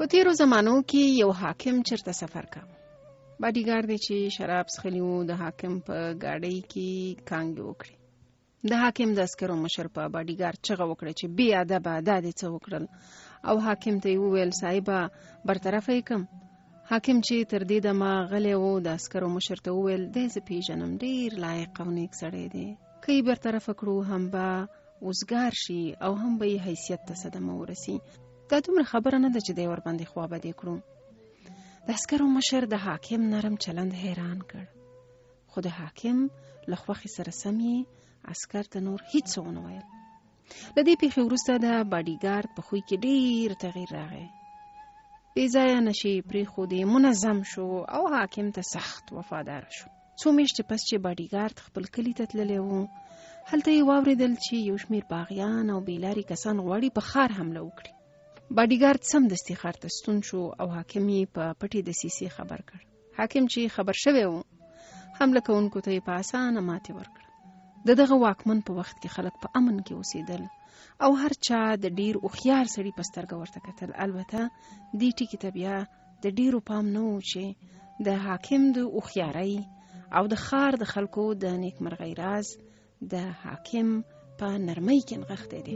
په تیرو زمانو کې یو حاکم چرته سفر کا. باډیګارد چې شراب څښلی و د حاکم په ګاډۍ کې کانګې وکړې. د حاکم د عسکرو مشر په باډیګارد چغه وکړه چې بې ادبه دا دې څه وکړل، او حاکم ته یې وویل صاحبه برطرفه یې کم. حاکم چې تر دې دمه غلی و د عسکرو مشر ته وویل دی زه پیژنم، ډېر لایق او نیک سړی دی، که یې برطرفه کړو هم به اوزګار شي او هم به یې حیثیت ته صدمه ورسي. دا دومره خبره نه ده چې دی ورباندې خوابدې کړو. د عسکرو مشر د حاکم نرم چلند حیران کړ، خو د حاکم له خوښې سره سم یې عسکر ته نور هیڅ ونه ویل. له دې پیښې وروسته د باډیګارد په خوی کې ډېر تغییر راغی. بې ځایه نشې پرېښودې، منظم شو او حاکم ته سخت وفادار شو. څو میاشتې پس چې باډیګارد خپل کلي ته تللی و، هلته یې واورېدل چې یو شمېر باغیان او بېلارې کسان غواړي په ښار حمله وکړي. باډیګارد سمدستي ښار ته ستون شو او حاکم یې په پټې دسیسې خبر کړ. حاکم چې خبر شوی و، حمله کوونکو ته یې په اسانه ماتې ورکړه. د دغه واکمن په وخت کې خلک په امن کې اوسېدل او هر چا د ډېر هوښیار سړي په سترګه ورته کتل. البته دې ټکي ته بیا د ډېرو پام نه و چې د حاکم د هوښیارۍ او د ښار د خلکو د نیکمرغۍ راز د حاکم په نرمۍ کې نغښتی دی.